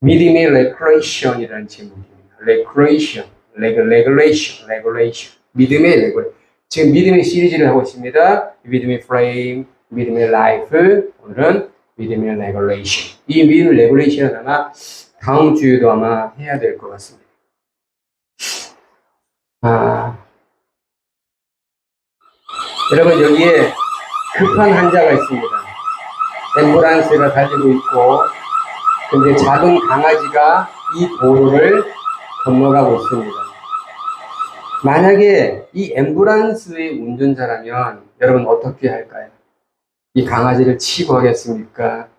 믿음의 레크레이션이라는 제목입니다. 레귤레이션. 믿음의 레귤레이션. 지금 믿음의 시리즈를 하고 있습니다. 믿음의 프레임, 믿음의 라이프, 오늘은 믿음의 레귤레이션. 이 믿음의 레귤레이션은 아마 다음 주에도 아마 해야 될 것 같습니다. 여러분 여기에 급한 환자가 있습니다. 앰뷸런스가 달리고 있고, 근데 작은 강아지가 이 도로를 건너가고 있습니다. 만약에 이 앰뷸런스의 운전자라면 여러분 어떻게 할까요? 이 강아지를 치고 하겠습니까?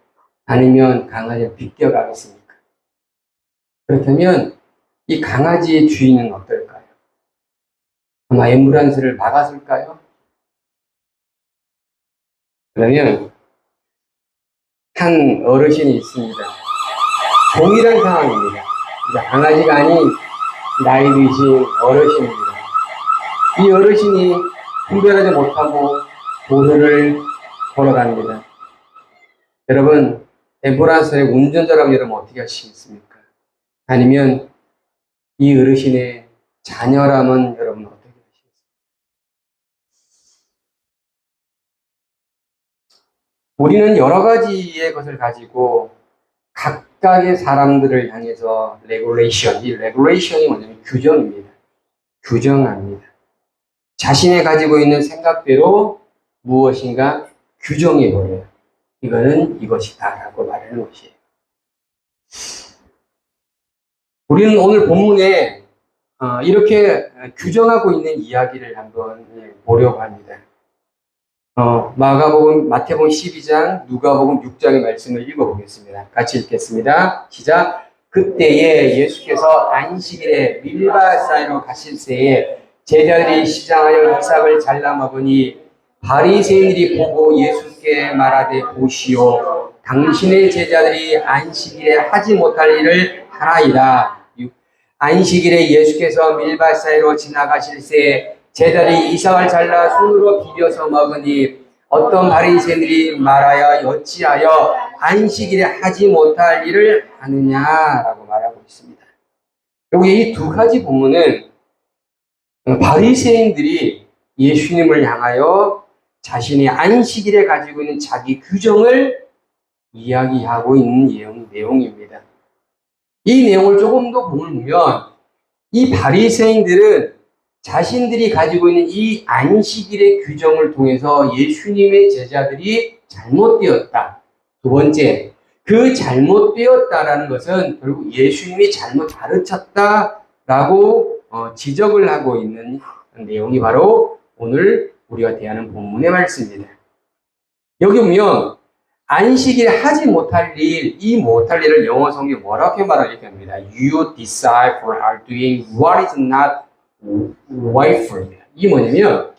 아니면 강아지를 비껴가겠습니까? 그렇다면 이 강아지의 주인은 어떨까요? 아마 앰뷸런스를 막았을까요? 그러면 한 어르신이 있습니다. 동일한 상황입니다. 강아지가 아닌 나이 드신 어르신입니다. 이 어르신이 분별하지 못하고 도로를 걸어갑니다. 여러분, 앰뷸런스의 운전자라면 여러분 어떻게 하시겠습니까? 아니면 이 어르신의 자녀라면 여러분 어떻게 하시겠습니까? 우리는 여러 가지의 것을 가지고 각각의 사람들을 향해서 이 레귤레이션이 뭐냐면 규정입니다. 규정합니다. 자신이 가지고 있는 생각대로 무엇인가 규정해버려요. 이거는 이것이다 라고 말하는 것이에요. 우리는 오늘 본문에 이렇게 규정하고 있는 이야기를 한번 보려고 합니다. 마태복음 12장, 누가복음 6장의 말씀을 읽어보겠습니다. 같이 읽겠습니다. 시작. 그때에 예수께서 안식일에 밀밭 사이로 가실새에 제자들이 시장하여 이삭을 잘라 먹으니 바리새인들이 보고 예수께 말하되 보시오, 당신의 제자들이 안식일에 하지 못할 일을 하나이다. 안식일에 예수께서 밀밭 사이로 지나가실새 제자들이 이삭을 잘라 손으로 비벼서 먹으니 어떤 바리새인들이 말하여 어찌하여 안식일에 하지 못할 일을 하느냐라고 말하고 있습니다. 여기 이 두 가지 본문은 바리새인들이 예수님을 향하여 자신이 안식일에 가지고 있는 자기 규정을 이야기하고 있는 내용입니다. 이 내용을 조금 더 보면 이 바리새인들은 자신들이 가지고 있는 이 안식일의 규정을 통해서 예수님의 제자들이 잘못되었다. 두 번째, 그 잘못되었다라는 것은 결국 예수님이 잘못 가르쳤다라고 지적을 하고 있는 내용이 바로 오늘 우리가 대하는 본문의 말씀입니다. 여기 보면 안식일에 하지 못할 일, 이 못할 일을 영어 성경에 뭐라고 말하게 합니다. You disciples are doing what is not lawful. 이게 뭐냐면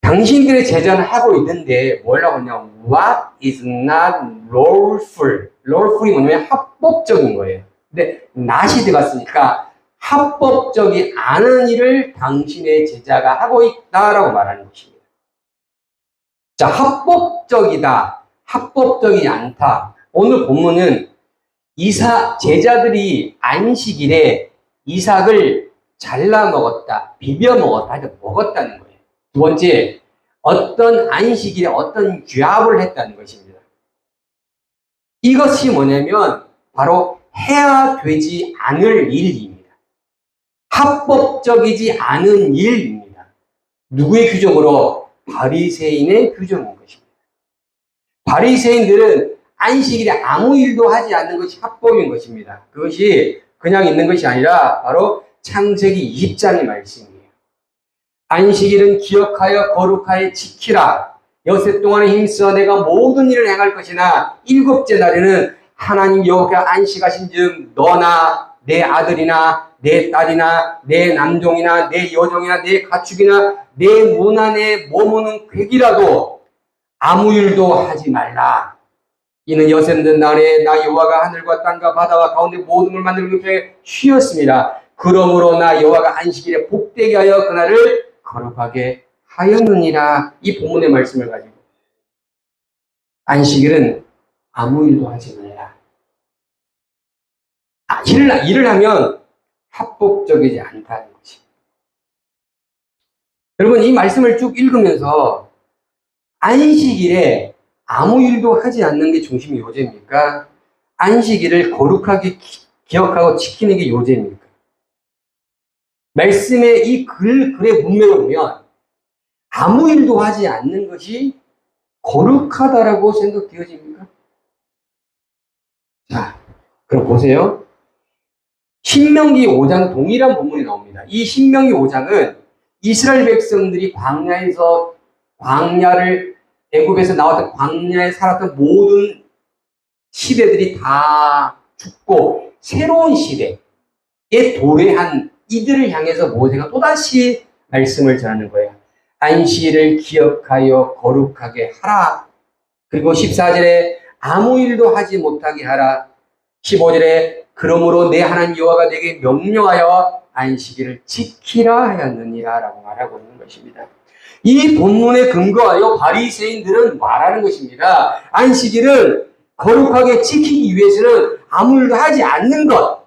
당신들의 제자는 하고 있는데 뭐라고 하냐, what is not lawful. lawful이 뭐냐면 합법적인 거예요. 근데 not이 들어갔으니까 합법적이 않은 일을 당신의 제자가 하고 있다라고 말하는 것입니다. 자, 합법적이다, 합법적이지 않다. 오늘 본문은 제자들이 안식일에 이삭을 잘라 먹었다, 비벼 먹었다, 먹었다는 거예요. 두 번째, 어떤 안식일에 어떤 죄악을 했다는 것입니다. 이것이 뭐냐면 바로 해야 되지 않을 일입니다. 합법적이지 않은 일입니다. 누구의 규정으로? 바리새인의 규정인 것입니다. 바리새인들은 안식일에 아무 일도 하지 않는 것이 합법인 것입니다. 그것이 그냥 있는 것이 아니라 바로 창세기 20장의 말씀이에요. 안식일은 기억하여 거룩하여 지키라. 여섯 동안에 힘써 내가 모든 일을 행할 것이나 일곱째 날에는 하나님 여호와께서 안식하신 즉 너나 내 아들이나 내 딸이나 내 남종이나 내 여종이나 내 가축이나 내 문 안에 머무는 객이라도 아무 일도 하지 말라. 이는 여섯째 날에 나 여호와가 하늘과 땅과 바다와 가운데 모든 걸 만들고 쉬었습니다. 그러므로 나 여호와가 안식일에 복되게 하여 그날을 거룩하게 하였느니라. 이 본문의 말씀을 가지고 안식일은 아무 일도 하지 말라. 일을 하면 합법적이지 않다는 것이. 여러분, 이 말씀을 쭉 읽으면서 안식일에 아무 일도 하지 않는 게 중심이 요제입니까? 안식일을 거룩하게 기억하고 지키는 게 요제입니까? 말씀의 이 글의 문맥을 보면 아무 일도 하지 않는 것이 거룩하다라고 생각되어집니까? 자, 그럼 보세요. 신명기 5장 동일한 본문이 나옵니다. 이 신명기 5장은 이스라엘 백성들이 애굽에서 나왔던 광야에 살았던 모든 시대들이 다 죽고 새로운 시대에 도래한 이들을 향해서 모세가 또다시 말씀을 전하는 거예요. 안식일을 기억하여 거룩하게 하라. 그리고 14절에 아무 일도 하지 못하게 하라. 15절에 그러므로 내 하나님 여호와가 내게 명령하여 안식일을 지키라 하였느니라 라고 말하고 있는 것입니다. 이 본문에 근거하여 바리새인들은 말하는 것입니다. 안식일을 거룩하게 지키기 위해서는 아무 일도 하지 않는 것.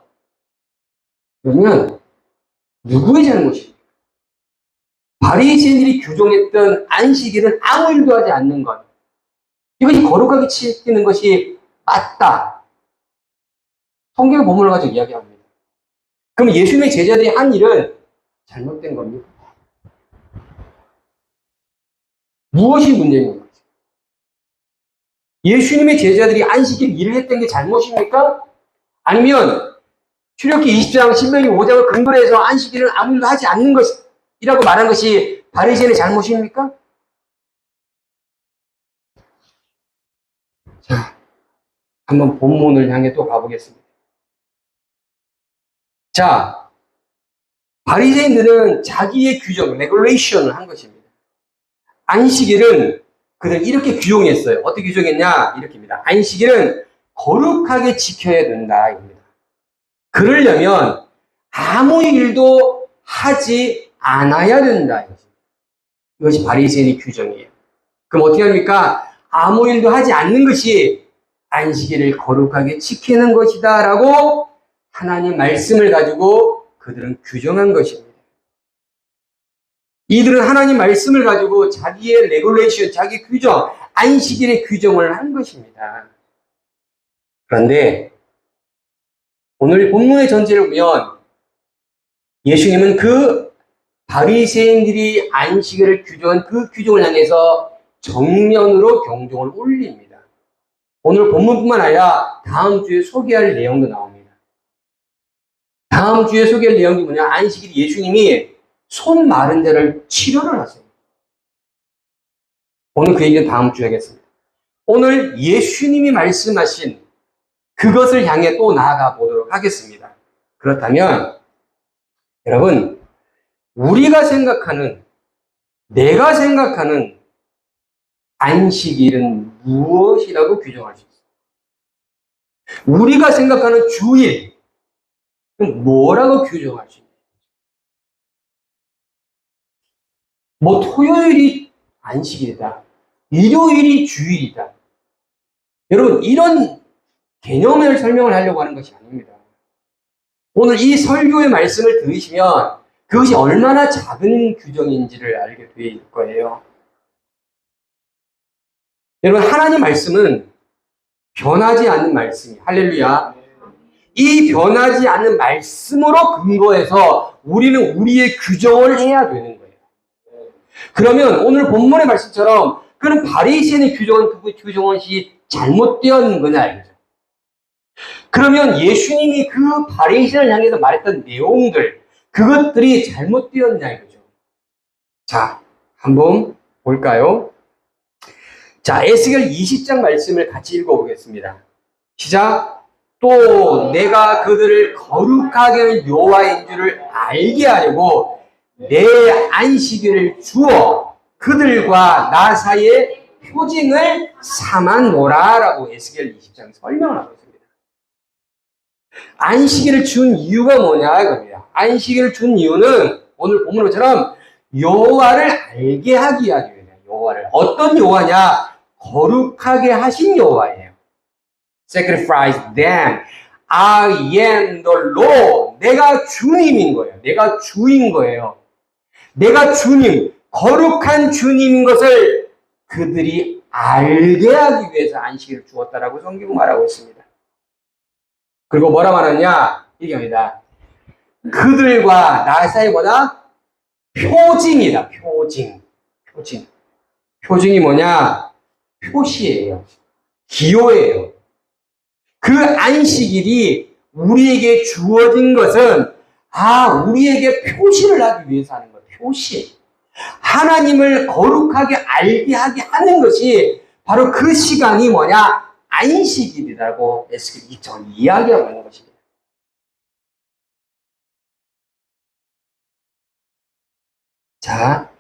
그러면 누구의 잘못입니까? 바리새인들이 규정했던 안식일은 아무 일도 하지 않는 것. 이것이 거룩하게 지키는 것이 맞다. 성경 본문을 가지고 이야기합니다. 그럼 예수님의 제자들이 한 일은 잘못된 겁니까? 무엇이 문제입니까? 예수님의 제자들이 안식일 일을 했던 게 잘못입니까? 아니면 출애굽기 20장, 신명기 5장을 근거로 해서 안식일은 아무 일도 하지 않는 것이라고 말한 것이 바리새인의 잘못입니까? 자, 한번 본문을 향해 또 가보겠습니다. 자, 바리새인들은 자기의 규정, 레귤레이션을 한 것입니다. 안식일은 그들은 이렇게 규정했어요. 어떻게 규정했냐? 이렇게입니다. 안식일은 거룩하게 지켜야 된다. 입니다. 그러려면 아무 일도 하지 않아야 된다. 이것이 바리새인의 규정이에요. 그럼 어떻게 합니까? 아무 일도 하지 않는 것이 안식일을 거룩하게 지키는 것이다 라고 하나님 말씀을 가지고 그들은 규정한 것입니다. 이들은 하나님 말씀을 가지고 자기의 레귤레이션, 자기 규정, 안식일의 규정을 한 것입니다. 그런데 오늘 본문의 전체를 보면 예수님은 그 바리새인들이 안식일을 규정한 그 규정을 향해서 정면으로 경종을 울립니다. 오늘 본문뿐만 아니라 다음 주에 소개할 내용도 나옵니다. 다음 주에 소개할 내용이 뭐냐? 안식일 예수님이 손 마른 자를 치료를 하세요. 오늘 그 얘기는 다음 주에 하겠습니다. 오늘 예수님이 말씀하신 그것을 향해 또 나아가 보도록 하겠습니다. 그렇다면 여러분, 내가 생각하는 안식일은 무엇이라고 규정할 수 있어요? 우리가 생각하는 주일은 뭐라고 규정할 수 있어요? 토요일이 안식일이다. 일요일이 주일이다. 여러분, 이런 개념을 설명을 하려고 하는 것이 아닙니다. 오늘 이 설교의 말씀을 들으시면 그것이 얼마나 작은 규정인지를 알게 될 거예요. 여러분, 하나님 말씀은 변하지 않는 말씀이에요. 할렐루야. 이 변하지 않는 말씀으로 근거해서 우리는 우리의 규정을 해야 되는 거예요. 그러면 오늘 본문의 말씀처럼 그런 바리새인의 규정은 그 규정은 잘못되었는 거냐 이거죠. 그러면 예수님이 그 바리새인을 향해서 말했던 내용들, 그것들이 잘못되었냐 이거죠. 자, 한번 볼까요? 자, 에스겔 20장 말씀을 같이 읽어보겠습니다. 시작. 또 내가 그들을 거룩하게 하는 여호와인 줄을 알게 하려고 내 안식일을 주어 그들과 나 사이에 표징을 삼아노라 라고 에스겔 20장 설명을 하고 있습니다. 안식일을 준 이유가 뭐냐 이겁니다. 안식일을 준 이유는 오늘 본문처럼 여호와를 알게 하기 위함이에요. 여호와를. 어떤 여호와냐? 거룩하게 하신 여호와예요. Sacrifice them. I am the Lord. 내가 주님인 거예요. 내가 주인 거예요. 내가 주님, 거룩한 주님인 것을 그들이 알게 하기 위해서 안식일을 주었다라고 성경은 말하고 있습니다. 그리고 뭐라 말하냐? 이게 합니다. 그들과 나 사이보다 표징이다. 표징. 표징이 뭐냐? 표시예요. 기호예요. 그 안식일이 우리에게 주어진 것은 우리에게 표시를 하기 위해서 하는 거예요. 표시. 하나님을 거룩하게 알게 하게 하는 것이 바로 그 시간이 뭐냐? 안식일이라고 에스겔 2장 이야기하고 있는 것입니다. 자,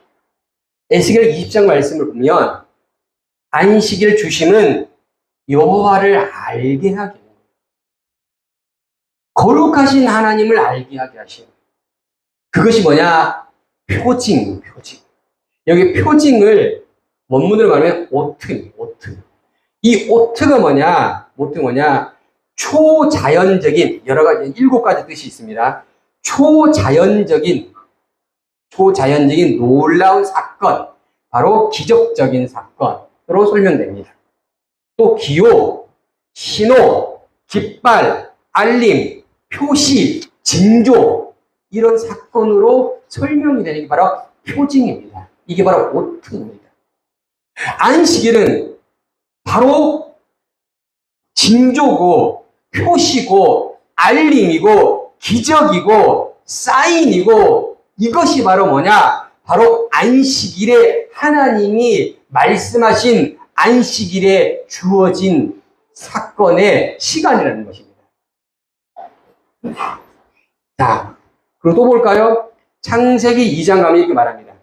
에스겔 20장 말씀을 보면 안식일 주심은 여호와를 알게 하게 해요. 거룩하신 하나님을 알게 하게 하시는 그것이 뭐냐? 표징. 여기 표징을 원문으로 말하면 오트. 이 오트가 뭐냐? 초자연적인 여러 가지 7가지 뜻이 있습니다. 초자연적인 놀라운 사건, 바로 기적적인 사건으로 설명됩니다. 또 기호, 신호, 깃발, 알림, 표시, 징조 이런 사건으로 설명이 되는 게 바로 표징입니다. 이게 바로 오트입니다. 안식일은 바로 징조고 표시고 알림이고 기적이고 사인이고 이것이 바로 뭐냐? 바로 안식일에 하나님이 말씀하신 안식일에 주어진 사건의 시간이라는 것입니다. 자, 그리고 또 볼까요? 창세기 2장 가면 이렇게 말합니다.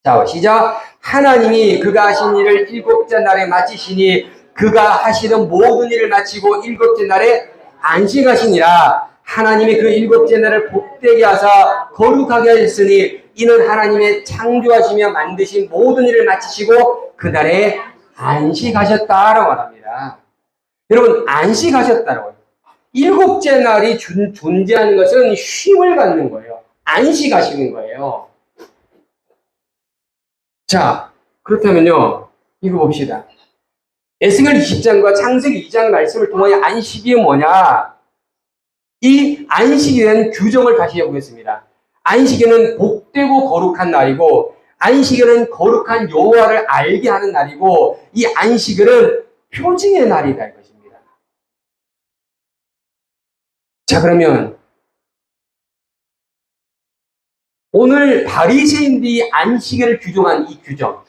자, 시작. 하나님이 그가 하신 일을 7째 날에 마치시니 그가 하시던 모든 일을 마치고 7째 날에 안식하시니라. 하나님이 그 7째 날을 복되게 하사 거룩하게 하셨으니 이는 하나님의 창조하시며 만드신 모든 일을 마치시고 그날에 안식하셨다라고 말합니다. 여러분, 안식하셨다라고요. 7째 날이 존재하는 것은 쉼을 갖는 거예요. 안식하시는 거예요. 자, 그렇다면요, 이거 봅시다. 에스겔 20장과 창세기 2장 말씀을 통하여 안식이 뭐냐? 이 안식에 대한 규정을 다시 해보겠습니다. 안식에는 복되고 거룩한 날이고, 안식에는 거룩한 여호와를 알게 하는 날이고, 이 안식일은 표징의 날이다 이것입니다. 자, 그러면 오늘 바리새인들이 안식일을 규정한 이 규정,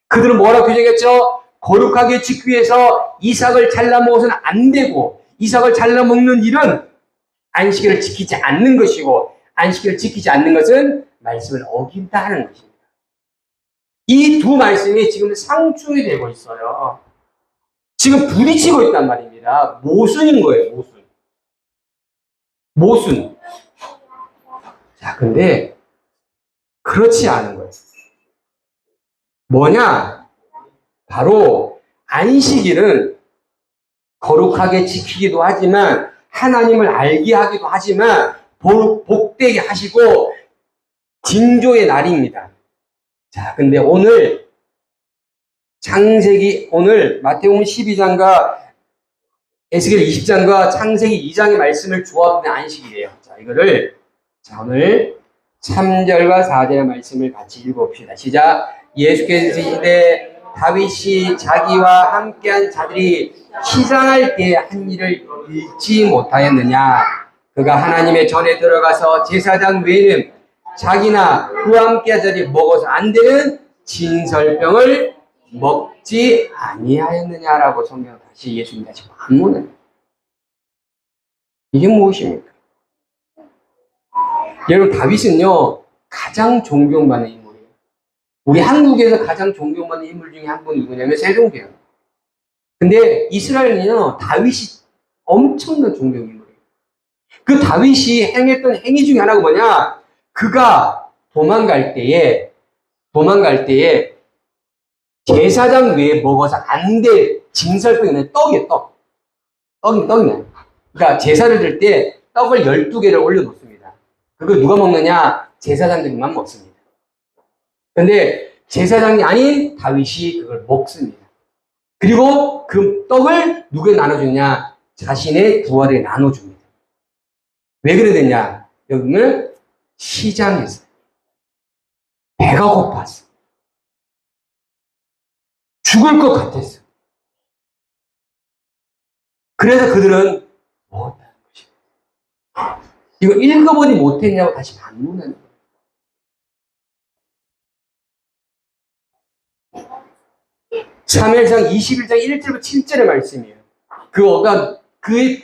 그들은 뭐라고 규정했죠? 거룩하게 지키기 위해서 이삭을 잘라 먹어서는 안 되고, 이삭을 잘라 먹는 일은 안식일을 지키지 않는 것이고, 안식일을 지키지 않는 것은 말씀을 어긴다는 것입니다. 이 두 말씀이 지금 상충이 되고 있어요. 지금 부딪히고 있단 말입니다. 모순인 거예요, 모순. 자, 근데 그렇지 않은 거예요. 뭐냐? 바로 안식일은 거룩하게 지키기도 하지만 하나님을 알게 하기도 하지만 복되게 하시고 징조의 날입니다. 자, 근데 오늘 오늘 마태복음 12장과 에스겔 20장과 창세기 2장의 말씀을 조합한 안식이에요. 자, 이거를 오늘 3절과 4절의 말씀을 같이 읽어봅시다. 시작. 예수께서 시대 다윗이 자기와 함께한 자들이 시장할 때 한 일을 잃지 못하였느냐? 그가 하나님의 전에 들어가서 제사장 외에는 자기나 그와 함께한 자들이 먹어서 안 되는 진설병을 먹지 아니하였느냐라고 성경 다시 예수님 다시 반문을. 이게 무엇입니까? 여러분, 다윗은요 가장 존경받는 인물이에요. 우리 한국에서 가장 존경받는 인물 중에 한 분이 누구냐면 세종대왕. 근데 이스라엘은요 다윗이 엄청난 존경 인물이에요. 그 다윗이 행했던 행위 중에 하나가 뭐냐? 그가 도망갈 때에 제사장 외에 먹어서 안 될 징설병이네. 떡이네. 그러니까 제사를 들 때 떡을 12개를 올려놓습니다. 그거 누가 먹느냐? 제사장들만 먹습니다. 근데 제사장이 아닌 다윗이 그걸 먹습니다. 그리고 그 떡을 누구에 나눠주냐? 자신의 부하들에 나눠줍니다. 왜 그래 됐냐? 여기는 시장에서 배가 고팠어. 죽을 것 같았어. 그래서 그들은 먹었다는 것이에요. 이거 읽어보니 못했냐고 다시 반문하는 거예요. 사무엘상 21장 1절부터 7절의 말씀이에요. 그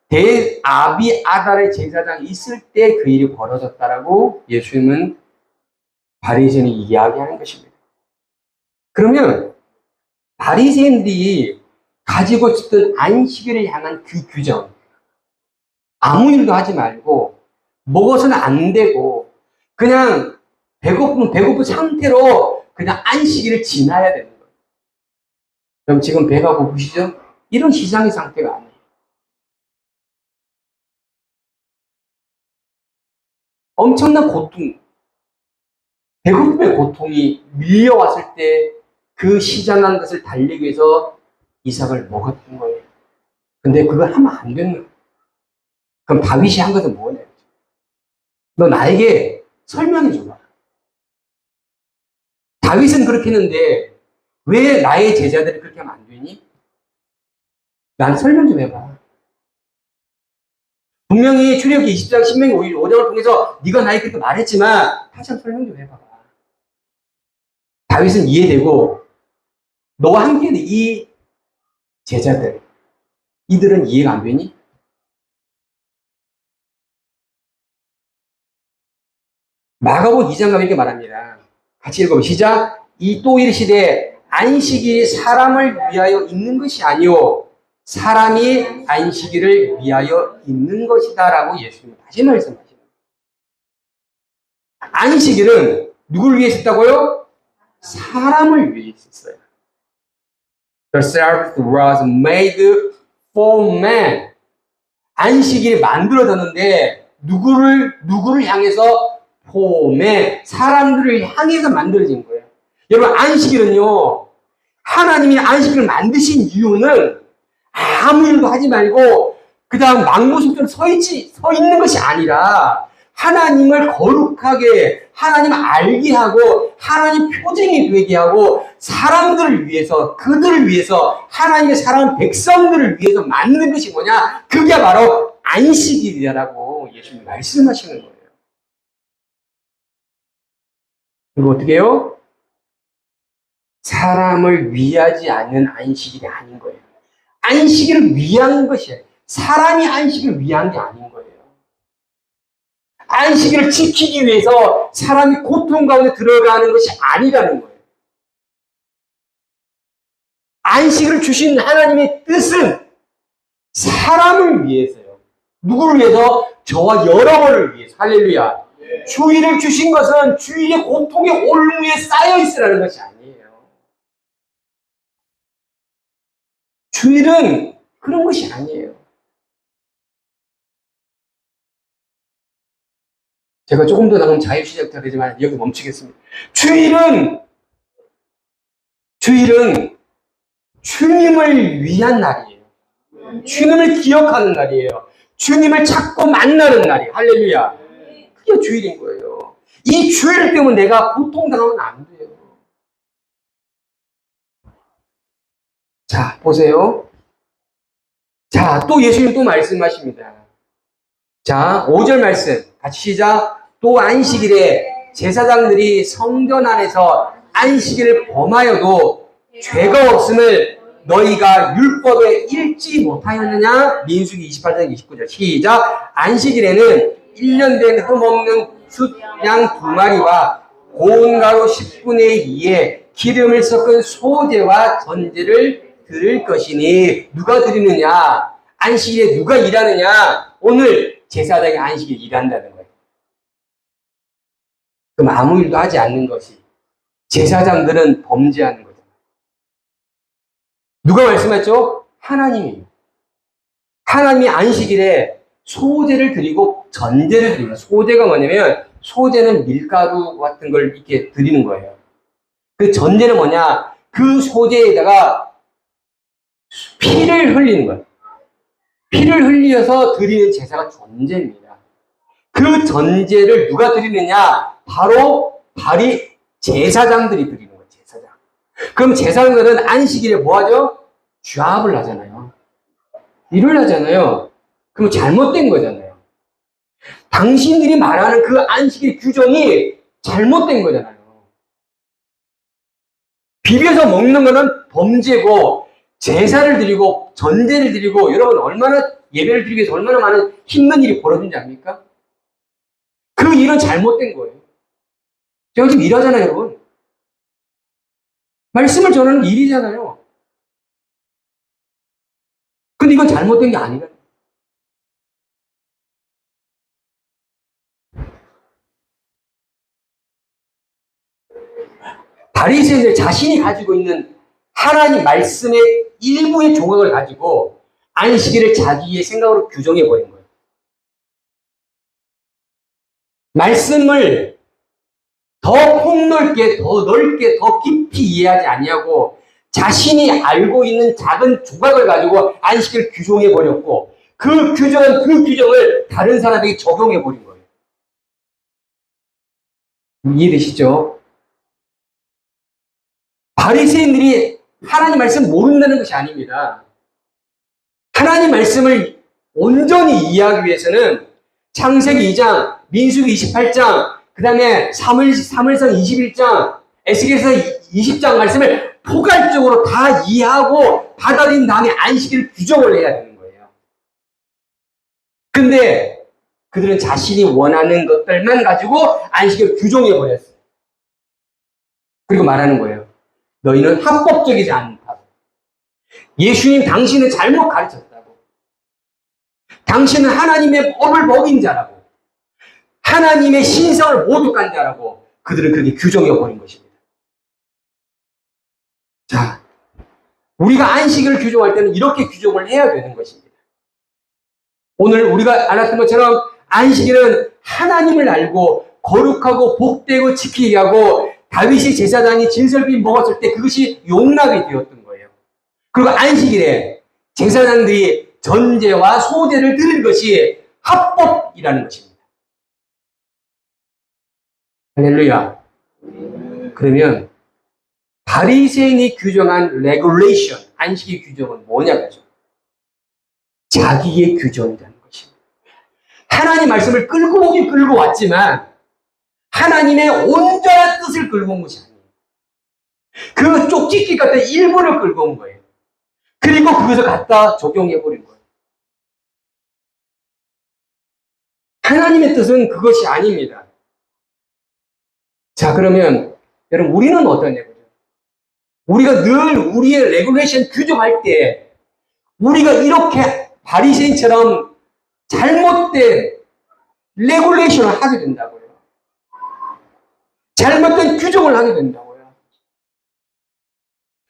대아비 아달의 제사장이 있을 때 그 일이 벌어졌다라고 예수님은 바리새인이 이야기하는 것입니다. 그러면 바리새인들이 가지고 있었던 안식일을 향한 그 규정, 아무 일도 하지 말고 먹어서는 안 되고 그냥 배고픈 상태로 그냥 안식일을 지나야 되는 거예요. 그럼 지금 배가 고프시죠? 이런 시장의 상태가 아니에요. 엄청난 고통, 배고픔의 고통이 밀려왔을 때 그 시장한 것을 달리기 위해서 이삭을 먹었던 거예요. 근데 그걸 하면 안 되는 거예요. 그럼 다윗이 한 것은 뭐냐? 너 나에게 설명해 줘봐. 다윗은 그렇게 했는데 왜 나의 제자들이 그렇게 하면 안 되니? 난 설명 좀 해봐. 분명히 출애굽기 20장, 신명기 5장을 통해서 네가 나에게 그렇게 말했지만 다시 한번 설명 좀 해봐. 다윗은 이해되고 너와 함께 있는 이 제자들, 이들은 이해가 안 되니? 마가복음 2장 가면 이렇게 말합니다. 같이 읽어보면 시작. 이 또 이르시되 안식이 사람을 위하여 있는 것이 아니요 사람이 안식일을 위하여 있는 것이다 라고 예수님은 다시 말씀하십니다. 안식일은 누구를 위해 있었다고요? 사람을 위해 있었어요. The Sabbath was made for man. 안식일이 만들어졌는데 누구를 향해서? for man. 사람들을 향해서 만들어진 거예요. 여러분 안식일은요. 하나님이 안식일을 만드신 이유는 아무 일도 하지 말고 그 다음 망고심처럼 서 있는 것이 아니라 하나님을 거룩하게 하나님 알게 하고 하나님 표징이 되게 하고 사람들을 위해서 그들을 위해서 하나님의 사랑하는 백성들을 위해서 만든 것이 뭐냐? 그게 바로 안식일이라고 예수님이 말씀하시는 거예요. 그리고 어떻게 해요? 사람을 위하지 않는 안식일이 아닌 거예요. 안식일을 위한 것이에요. 사람이 안식일을 위한 게 아닌 거예요. 안식일을 지키기 위해서 사람이 고통 가운데 들어가는 것이 아니라는 거예요. 안식일을 주신 하나님의 뜻은 사람을 위해서요. 누구를 위해서? 저와 여러분을 위해서. 할렐루야. 주일을 주신 것은 주일의 고통의 올무에 쌓여 있으라는 것이 아니에요. 주일은 그런 것이 아니에요. 제가 조금 더 나가면 자유시작도 되지만 여기 멈추겠습니다. 주일은 주님을 위한 날이에요. 주님을 기억하는 날이에요. 주님을 찾고 만나는 날이에요. 할렐루야. 그게 주일인 거예요. 이 주일 때문에 내가 고통당하면 안 돼요. 자, 보세요. 자, 또 예수님 또 말씀하십니다. 자, 5절 말씀. 같이 시작. 또 안식일에 제사장들이 성전 안에서 안식일을 범하여도 죄가 없음을 너희가 율법에 읽지 못하였느냐? 민수기 28장 29절. 시작. 안식일에는 1년 된 흠없는 숫양 2마리와 고운 가루 10분의 2에 기름을 섞은 소제와 전제를 드릴 것이니 누가 드리느냐? 안식일에 누가 일하느냐? 오늘 제사장이 안식일에 일한다는 거예요. 그럼 아무 일도 하지 않는 것이 제사장들은 범죄하는 거잖아요. 누가 말씀했죠? 하나님이에요. 하나님이 안식일에 소제를 드리고 전제를 드립니다. 소제가 뭐냐면 소제는 밀가루 같은 걸 이렇게 드리는 거예요. 그 전제는 뭐냐? 그 소제에다가 피를 흘리는 거예요. 피를 흘려서 드리는 제사가 전제입니다. 그 전제를 누가 드리느냐? 바로 제사장들이 드리는 거예요. 제사장. 그럼 제사장들은 안식일에 뭐 하죠? 죄업을 하잖아요. 일을 하잖아요. 그럼 잘못된 거잖아요. 당신들이 말하는 그 안식일 규정이 잘못된 거잖아요. 비벼서 먹는 거는 범죄고, 제사를 드리고 전제를 드리고, 여러분 얼마나 예배를 드리기 위해서 얼마나 많은 힘든 일이 벌어진지 압니까? 그 일은 잘못된 거예요. 제가 지금 일하잖아요, 여러분. 말씀을 전하는 일이잖아요. 근데 이건 잘못된 게 아니라. 바리새인들 자신이 가지고 있는 하나님 말씀의 일부의 조각을 가지고 안식일을 자기의 생각으로 규정해 버린 거예요. 말씀을 더 폭넓게, 더 넓게, 더 깊이 이해하지 아니하고 자신이 알고 있는 작은 조각을 가지고 안식일을 규정해 버렸고 그 규정을 다른 사람에게 적용해 버린 거예요. 이해되시죠? 바리새인들이 하나님 말씀 모른다는 것이 아닙니다. 하나님 말씀을 온전히 이해하기 위해서는 창세기 2장, 민수기 28장, 그 다음에 사무엘상 21장, 에스겔서 20장 말씀을 포괄적으로 다 이해하고 받아들인 다음에 안식일 규정을 해야 되는 거예요. 근데 그들은 자신이 원하는 것들만 가지고 안식일을 규정해 버렸어요. 그리고 말하는 거예요. 너희는 합법적이지 않다고. 예수님 당신은 잘못 가르쳤다고. 당신은 하나님의 법을 먹인 자라고. 하나님의 신성을 모독한 자라고 그들은 그렇게 규정해 버린 것입니다. 자, 우리가 안식일을 규정할 때는 이렇게 규정을 해야 되는 것입니다. 오늘 우리가 알았던 것처럼 안식일은 하나님을 알고 거룩하고 복되고 지키게 하고 다윗이 제사장이 진설비 먹었을 때 그것이 용납이 되었던 거예요. 그리고 안식일에 제사장들이 전제와 소제를 드리는 것이 합법이라는 것입니다. 할렐루야. 그러면 바리새인이 규정한 레귤레이션, 안식일 규정은 뭐냐고요? 자기의 규정이라는 것입니다. 하나님 말씀을 끌고 오긴 끌고 왔지만 하나님의 온전한 뜻을 끌고 온 것이 아니에요. 그 쪽집기 같은 일부를 끌고 온 거예요. 그리고 그것을 갖다 적용해버린 거예요. 하나님의 뜻은 그것이 아닙니다. 자, 그러면 여러분 우리는 어떠냐고요? 우리가 늘 우리의 레귤레이션 규정할 때 우리가 이렇게 바리새인처럼 잘못된 레귤레이션을 하게 된다고요. 잘못된 규정을 하게 된다고요.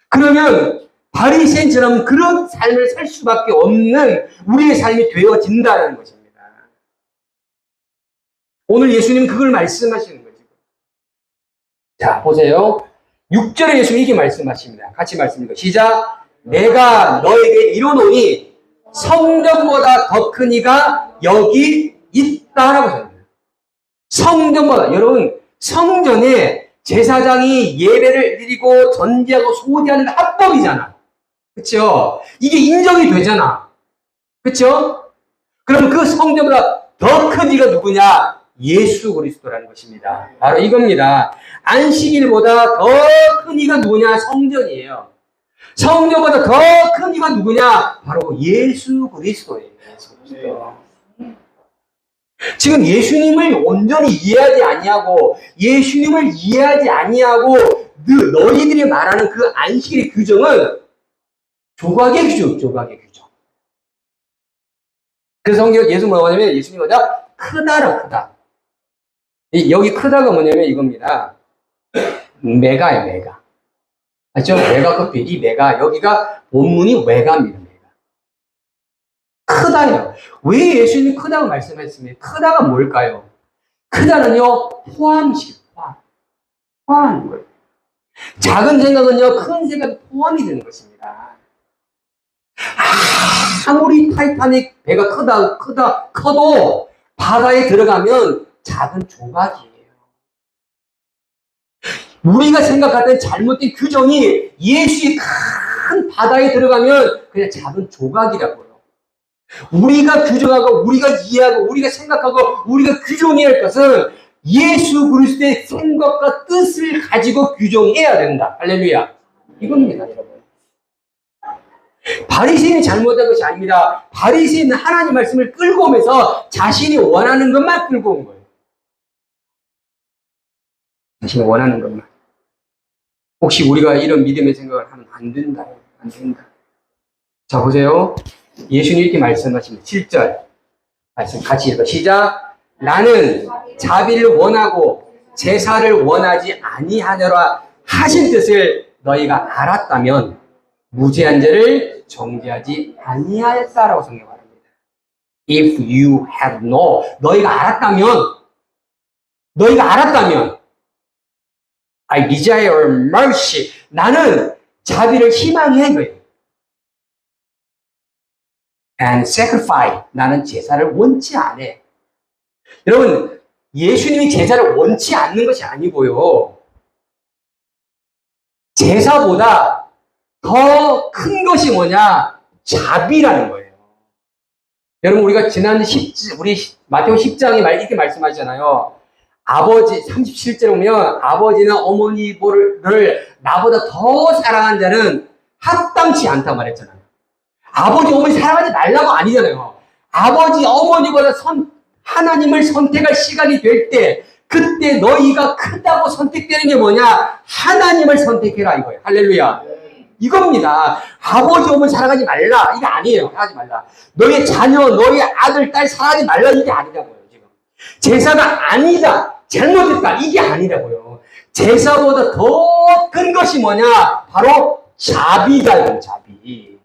그러면 바리새인처럼 그런 삶을 살 수밖에 없는 우리의 삶이 되어진다는 것입니다. 오늘 예수님 그걸 말씀하시는 거죠. 자, 보세요. 6절에 예수님이 이렇게 말씀하십니다. 같이 말씀드리고 시작. 내가 너에게 이르노니 성전보다 더 큰 이가 여기 있다라고 합니다. 성전보다. 여러분, 성전에 제사장이 예배를 드리고 전제하고 소제하는 합법이잖아. 그쵸? 이게 인정이 되잖아. 그쵸? 그럼 그 성전보다 더 큰 이가 누구냐? 예수 그리스도라는 것입니다. 바로 이겁니다. 안식일보다 더 큰 이가 누구냐? 성전이에요. 성전보다 더 큰 이가 누구냐? 바로 예수 그리스도예요. 예수 그리스도. 지금 예수님을 온전히 이해하지 아니하고 예수님을 이해하지 아니하고 너희들이 말하는 그 안식일의 규정은 조각의 규정, 조각의 규정. 그래서 성경 예수 뭐라고 하냐면 예수님 뭐냐? 크다라 크다. 여기 크다가 뭐냐면 이겁니다. 메가예요, 메가. 맞죠? 메가 커피. 이 메가 여기가 본문이 외가입니다. 메가. 크다요. 왜 예수님이 크다고 말씀했습니까? 크다가 뭘까요? 크다는요, 포함하는 거예요. 작은 생각은요, 큰 생각이 포함이 되는 것입니다. 아무리 타이타닉 배가 커도 바다에 들어가면 작은 조각이에요. 우리가 생각했던 잘못된 규정이 예수의 큰 바다에 들어가면 그냥 작은 조각이라고요. 우리가 규정하고, 우리가 이해하고, 우리가 생각하고, 우리가 규정해야 할 것은 예수 그리스도의 생각과 뜻을 가지고 규정해야 된다. 할렐루야. 이겁니다, 여러분. 바리새인이 잘못한 것이 아닙니다. 바리새인은 하나님 말씀을 끌고 오면서 자신이 원하는 것만 끌고 온 거예요. 자신이 원하는 것만. 혹시 우리가 이런 믿음의 생각을 하면 안 된다. 안 된다. 자, 보세요. 예수님이 이렇게 말씀하십니다. 7절. 말씀 같이 읽어. 시작. 나는 자비를 원하고 제사를 원하지 아니하노라 하신 뜻을 너희가 알았다면 무죄한 자를 정죄하지 아니하였다라고 성경 말합니다. If you had known, 너희가 알았다면 I desire mercy, 나는 자비를 희망해 거예요. And sacrifice, 나는 제사를 원치 않아. 여러분, 예수님이 제사를 원치 않는 것이 아니고요. 제사보다 더 큰 것이 뭐냐? 자비라는 거예요. 여러분, 우리가 지난 우리 마태오 10장에 이렇게 말씀하시잖아요. 아버지, 37절에 보면 아버지나 어머니를 나보다 더 사랑한 자는 합당치 않다고 말했잖아요. 아버지, 어머니 사랑하지 말라고 아니잖아요. 아버지, 어머니보다 하나님을 선택할 시간이 될 때, 그때 너희가 크다고 선택되는 게 뭐냐? 하나님을 선택해라 이거예요. 할렐루야. 이겁니다. 아버지, 어머니 사랑하지 말라. 이게 아니에요. 사랑하지 말라. 너의 자녀, 너의 아들, 딸 사랑하지 말라. 이게 아니라고요, 지금. 제사가 아니다. 잘못했다. 이게 아니라고요. 제사보다 더 큰 것이 뭐냐? 바로 자비다, 자비.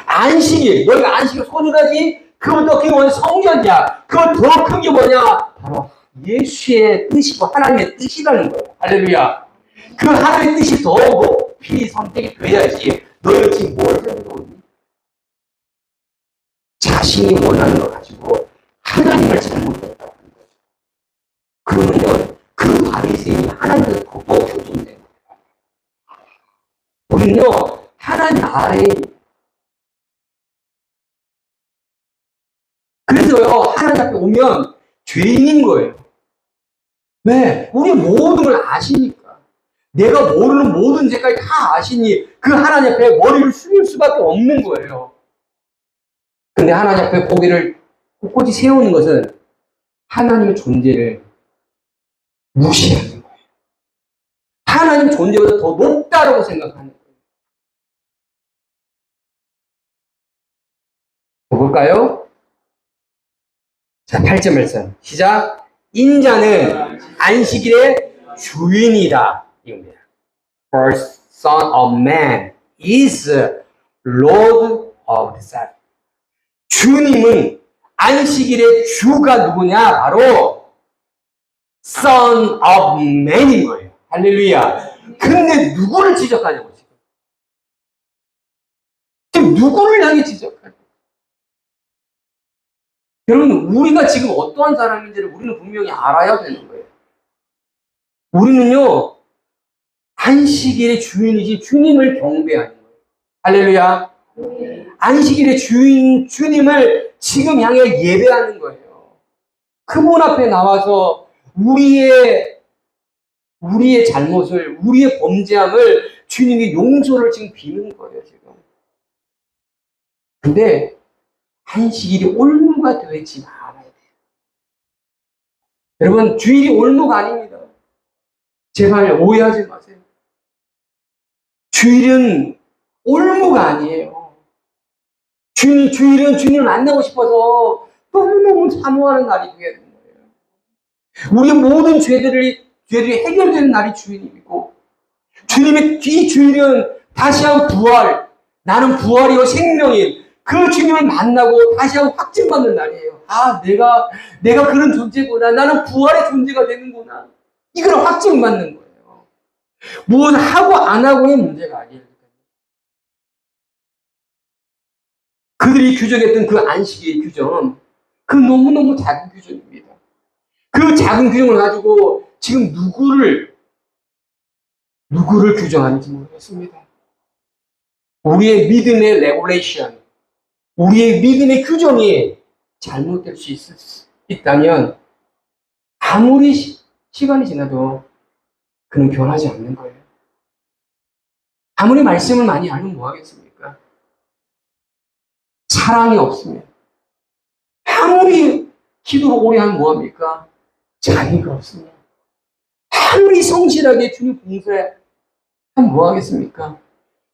안식일. 너희가 안식일 소중하지? 그것도 그게 뭐냐? 성전이야. 그거 더 큰 게 뭐냐? 바로 예수의 뜻이고 하나님의 뜻이라는 거예요. 할렐루야. 그 하나님의 뜻이 더 높이 선택이 돼야지. 너희가 지금 뭘 생각하고 자신이 원하는 걸 가지고 하나님을 잘못했다는 거죠. 그러면요, 그 바리새인이 하나님을 보고 교정된 거예요. 우리는요, 하나님 아래에 그래서요, 하나님 앞에 오면 죄인인 거예요. 왜? 우리 모든 걸 아시니까. 내가 모르는 모든 죄까지 다 아시니 그 하나님 앞에 머리를 숙일 수밖에 없는 거예요. 근데 하나님 앞에 고개를 꼿꼿이 세우는 것은 하나님의 존재를 무시하는 거예요. 하나님 존재보다 더 높다라고 생각하는 거예요. 볼까요? 자, 8절 말씀. 시작. 인자는 안식일의 주인이다. 이겁니다. For Son of Man is Lord of the Sabbath. 주님은 안식일의 주가 누구냐? 바로 Son of Man인 거예요. 할렐루야. 근데 누구를 지적하냐고 지금. 지금 누구를 향해 지적하냐고. 여러분, 우리가 지금 어떠한 사람인지를 우리는 분명히 알아야 되는 거예요. 우리는요, 안식일의 주인이지 주님을 경배하는 거예요. 할렐루야. 안식일의 주님을 지금 향해 예배하는 거예요. 그분 앞에 나와서 우리의 잘못을, 우리의 범죄함을 주님이 용서를 지금 비는 거예요, 지금. 근데 안식일이 올무가 되지 않아야 돼요. 여러분, 주일이 올무가 아닙니다. 제발 오해하지 마세요. 주일은 올무가 아니에요. 주일은 주님을 만나고 싶어서 너무너무 사모하는 날이 되게 되는 거예요. 우리의 모든 죄들이 해결되는 날이 주일이고, 주님의 이 주일은 다시 한 부활, 나는 부활이요 생명인, 그 주님을 만나고 다시 한번 확증받는 날이에요. 아, 내가 그런 존재구나. 나는 부활의 존재가 되는구나. 이걸 확증받는 거예요. 무엇을 하고 안 하고의 문제가 아니에요. 그들이 규정했던 그 안식의 규정은 그 너무너무 작은 규정입니다. 그 작은 규정을 가지고 지금 누구를 규정하는지 모르겠습니다. 우리의 믿음의 레귤레이션, 우리의 믿음의 규정이 잘못될 수 있다면 아무리 시간이 지나도 그는 변하지 않는 거예요. 아무리 말씀을 많이 알면 뭐하겠습니까? 사랑이 없으면 아무리 기도를 오래 하면 뭐합니까? 자비가 없으면 아무리 성실하게 주님 봉사하면 뭐하겠습니까?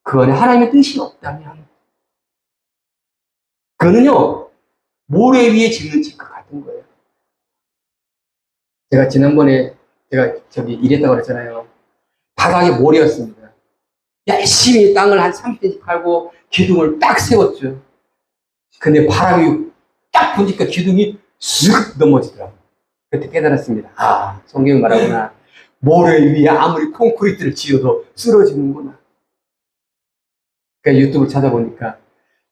그 안에 하나님의 뜻이 없다면 그는요 모래 위에 짓는 집과 같은 거예요. 제가 지난번에 저기 일했다고 그랬잖아요. 바닥에 모래였습니다. 열심히 땅을 한 30cm 팔고 기둥을 딱 세웠죠. 근데 바람이 딱 부니까 기둥이 쓱 넘어지더라고요. 그때 깨달았습니다. 아, 성경이 말하구나. 모래 위에 아무리 콘크리트를 지어도 쓰러지는구나. 그러니까 유튜브를 찾아보니까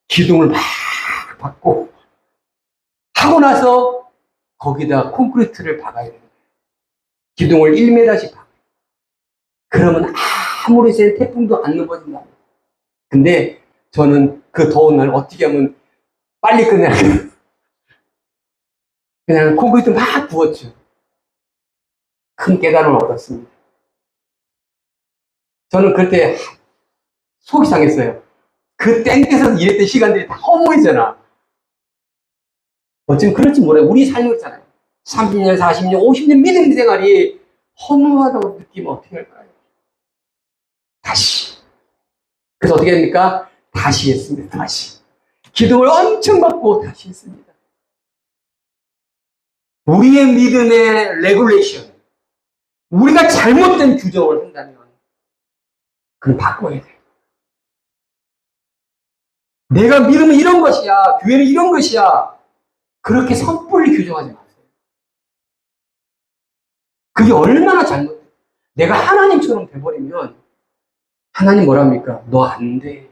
기둥을 막 박고 하고 나서 거기다 콘크리트를 박아야 되는 거예요. 기둥을 1m씩 박아요. 그러면 아무리 센 태풍도 안 넘어진다. 근데 저는 그 더운 날 어떻게 하면 빨리 끝내야 그냥 콘크리트 막 부었죠. 큰 깨달음을 얻었습니다. 저는 그때 속이 상했어요. 그 땡볕에서 일했던 시간들이 다 허무해잖아. 어쩜 그럴지 모르겠어요. 우리 삶이 그렇잖아요. 30년, 40년, 50년 믿음 생활이 허무하다고 느끼면 어떻게 할까요? 다시. 그래서 어떻게 됩니까? 다시 했습니다. 다시. 기도를 엄청 받고 다시 했습니다. 우리의 믿음의 레귤레이션, 우리가 잘못된 규정을 한다면 그걸 바꿔야 돼. 내가 믿으면 이런 것이야, 교회는 이런 것이야. 그렇게 섣불리 규정하지 마세요. 그게 얼마나 잘못돼. 내가 하나님처럼 돼버리면 하나님 뭐랍니까? 너 안 돼.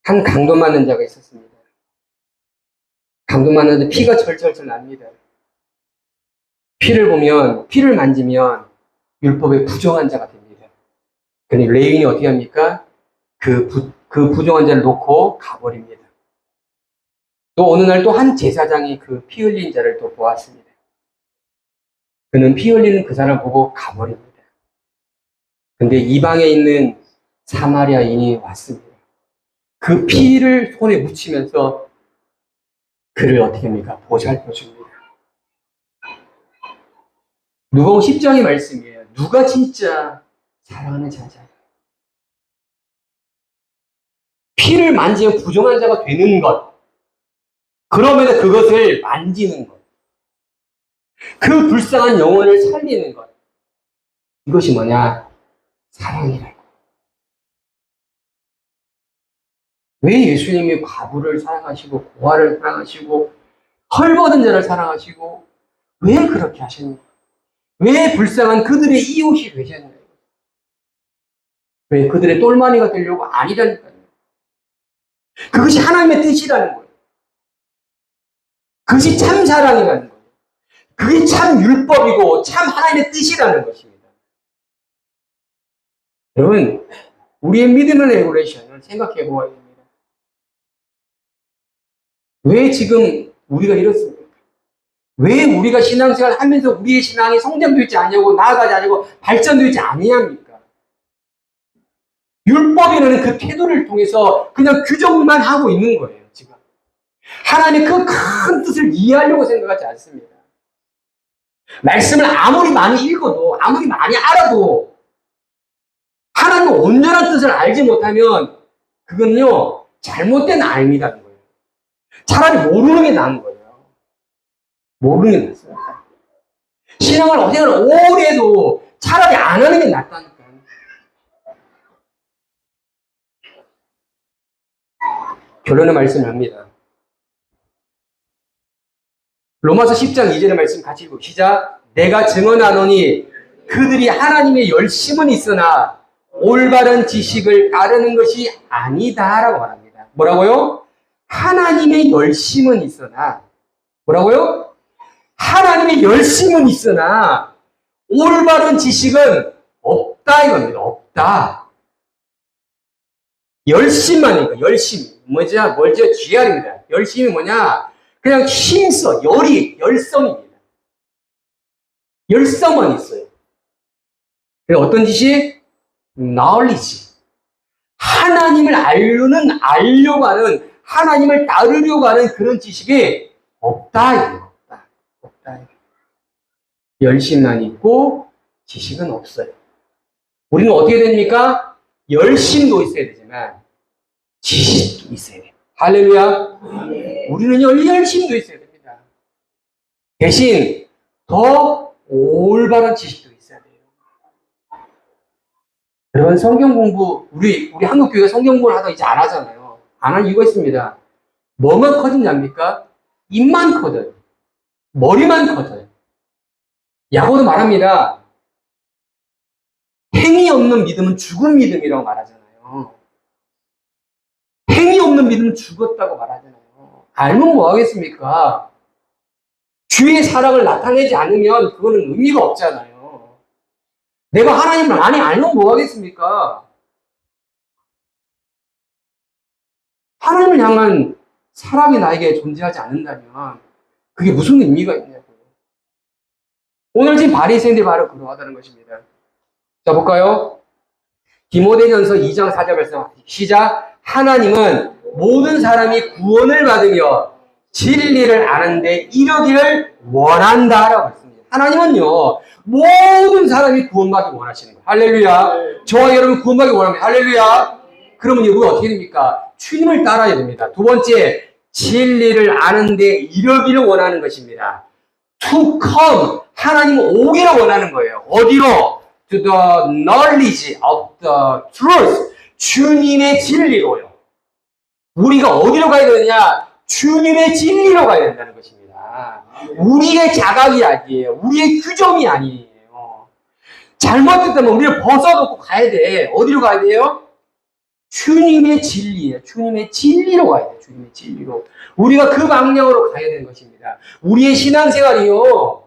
한 강도 맞는 자가 있었습니다. 강도 맞는데 피가 절절절 납니다. 피를 만지면 율법에 부정한 자가 됩니다. 그런데 레위인이 어떻게 합니까? 그 부정한 자를 놓고 가버립니다. 또 어느 날 또 한 제사장이 그 피 흘린 자를 또 보았습니다. 그는 피 흘리는 그 사람을 보고 가버립니다. 근데 이방에 있는 사마리아인이 왔습니다. 그 피를 손에 묻히면서 그를 어떻게 합니까? 보살펴줍니다. 누가복음 10장의 말씀이에요. 누가 진짜 사랑하는 자냐? 피를 만지면 부정한 자가 되는 것. 그러면 그것을 만지는 것. 그 불쌍한 영혼을 살리는 것. 이것이 뭐냐? 사랑이라고. 왜 예수님이 과부를 사랑하시고 고아를 사랑하시고 헐벗은 자를 사랑하시고 왜 그렇게 하셨는가? 왜 불쌍한 그들의 이웃이 되셨나요? 왜 그들의 똘마니가 되려고? 아니라니까요. 그것이 하나님의 뜻이라는 거예요. 그것이 참 사랑이라는 거예요. 그게 참 율법이고 참 하나님의 뜻이라는 것입니다. 여러분, 우리의 믿음의 레귤레이션을 생각해 보아야 됩니다. 왜 지금 우리가 이렇습니까? 왜 우리가 신앙생활 하면서 우리의 신앙이 성장되지 않냐고, 나아가지 않고 발전되지 아니합니까? 율법이라는 그 태도를 통해서 그냥 규정만 하고 있는 거예요, 지금. 하나님의 그 큰 뜻을 이해하려고 생각하지 않습니다. 말씀을 아무리 많이 읽어도, 아무리 많이 알아도, 하나님의 온전한 뜻을 알지 못하면, 그건요, 잘못된 알미라는 거예요. 차라리 모르는 게 나은 거예요. 모르는 게 낫습니다. 신앙을 오래 해도 차라리 안 하는 게 낫다니까요. 결론의 말씀을 합니다. 로마서 10장 2절의 말씀 같이 읽고 시작. 내가 증언하노니 그들이 하나님의 열심은 있으나 올바른 지식을 따르는 것이 아니다라고 말합니다. 뭐라고요? 하나님의 열심은 있으나 뭐라고요? 하나님의 열심은 있으나 올바른 지식은 없다 이겁니다. 없다. 열심만이니까 열심. 뭐죠? GR입니다. 열심이 뭐냐? 그냥 힘써, 열성입니다. 열성만 있어요. 어떤 지식? knowledge. 하나님을 알려고 하는, 하나님을 따르려고 하는 그런 지식이 없다. 없다. 열심만 있고 지식은 없어요. 우리는 어떻게 됩니까? 열심도 있어야 되지만 지식도 있어야 돼요. 할렐루야. 우리는 열심도 있어야 됩니다. 대신 더 올바른 지식도 있어야 돼요. 여러분 성경 공부 우리 한국 교회가 성경 공부를 하다 이제 안 하잖아요. 안 할 이유가 있습니다. 뭐만 커지냐입니까? 입만 커져요. 머리만 커져요. 야고도 말합니다. 행위 없는 믿음은 죽은 믿음이라고 말하잖아요. 행위 없는 믿음은 죽었다고 말하잖아요. 알면 뭐 하겠습니까? 주의 사랑을 나타내지 않으면 그거는 의미가 없잖아요. 내가 하나님을 많이 알면 뭐 하겠습니까? 하나님을 향한 사랑이 나에게 존재하지 않는다면 그게 무슨 의미가 있냐고요. 오늘 지금 바리새인들이 바로 그러하다는 것입니다. 자 볼까요? 디모데전서 2장 4절 말씀 시작. 하나님은 모든 사람이 구원을 받으며 진리를 아는데 이르기를 원한다라고 했습니다. 하나님은요 모든 사람이 구원받기 원하시는 거예요. 할렐루야. 저와 여러분 구원받기 원합니다. 할렐루야. 그러면 우리가 어떻게 됩니까? 주님을 따라야 됩니다. 두 번째, 진리를 아는데 이르기를 원하는 것입니다. To come, 하나님은 오기를 원하는 거예요. 어디로? To the knowledge of the truth. 주님의 진리로요. 우리가 어디로 가야 되느냐? 주님의 진리로 가야 된다는 것입니다. 우리의 자각이 아니에요. 우리의 규정이 아니에요. 잘못됐다면 우리를 벗어놓고 가야 돼. 어디로 가야 돼요? 주님의 진리예요. 주님의 진리로 가야 돼요. 주님의 진리로. 우리가 그 방향으로 가야 되는 것입니다. 우리의 신앙생활이요.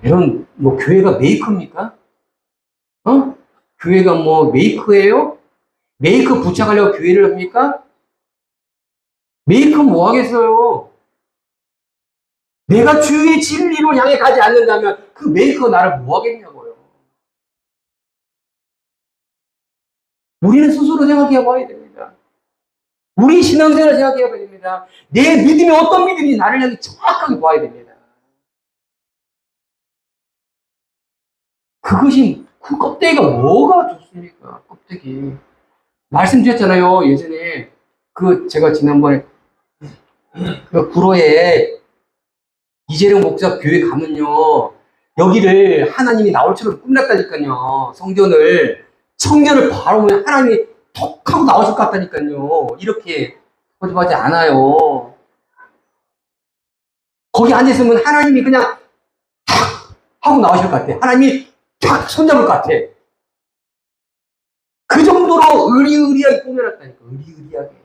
여러분, 뭐 교회가 메이커입니까? 교회가 뭐 메이커예요? 메이커 부착하려고 교회를 합니까? 메이커 뭐 하겠어요? 내가 주의 진리로 향해 가지 않는다면 그 메이커 나를 뭐 하겠냐고요. 우리는 스스로 생각해 봐야 됩니다. 우리 신앙생활을 생각해 봐야 됩니다. 내 믿음이 어떤 믿음인지 나를 향해 정확하게 봐야 됩니다. 그것이 그 껍데기가 뭐가 좋습니까? 껍데기. 말씀드렸잖아요. 예전에 제가 지난번에 그 구로에 이재령 목사 교회 가면요. 여기를 하나님이 나올처럼 꾸몄다니까요. 청년을 바로 보면 하나님이 톡 하고 나오실 것 같다니까요. 이렇게 거짓말하지 않아요. 거기 앉아있으면 하나님이 그냥 탁 하고 나오실 것 같아. 하나님이 탁 손잡을 것 같아. 그 정도로 의리의리하게 꾸며놨다니까. 의리의리하게.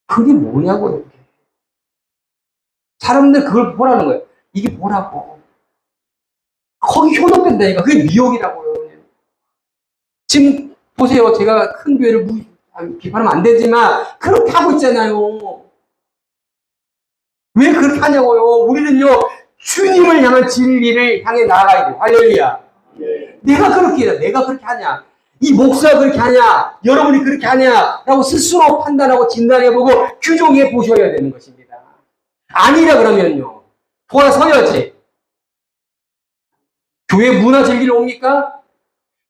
그게 뭐냐고요. 사람들 그걸 보라는 거예요. 이게 뭐라고. 거기 효력된다니까. 그게 미혹이라고요. 지금 보세요. 제가 큰 교회를 비판하면 안 되지만 그렇게 하고 있잖아요. 왜 그렇게 하냐고요. 우리는요. 주님을 향한 진리를 향해 나아가야 돼요. 할렐루야. 네. 내가 그렇게 하냐. 이 목사가 그렇게 하냐. 여러분이 그렇게 하냐. 라고 스스로 판단하고 진단해보고 규정해 보셔야 되는 것입니다. 아니라 그러면요. 돌아서야지. 교회 문화 즐기러 옵니까?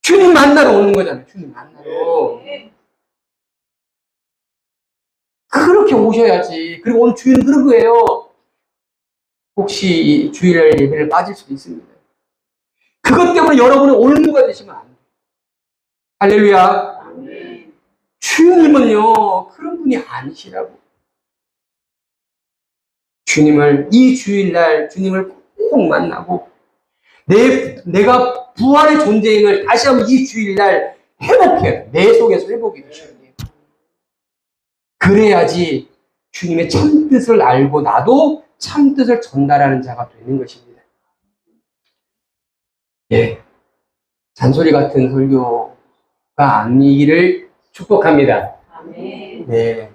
주님 만나러 오는 거잖아요. 주님 만나러. 그렇게 오셔야지. 그리고 오늘 주인은 그런 거예요. 혹시 이 주일날 예배를 빠질 수도 있습니다. 그것 때문에 여러분의 올무가 되시면 안 돼요. 할렐루야. 주님은요, 그런 분이 아니시라고. 이 주일날 주님을 꼭 만나고, 내가 부활의 존재임을 다시 한번 이 주일날 회복해요. 내 속에서 회복이 되셔야 돼요. 그래야지 주님의 참뜻을 알고 나도 참뜻을 전달하는 자가 되는 것입니다. 예. 잔소리 같은 설교가 아니기를 축복합니다. 아멘. 네.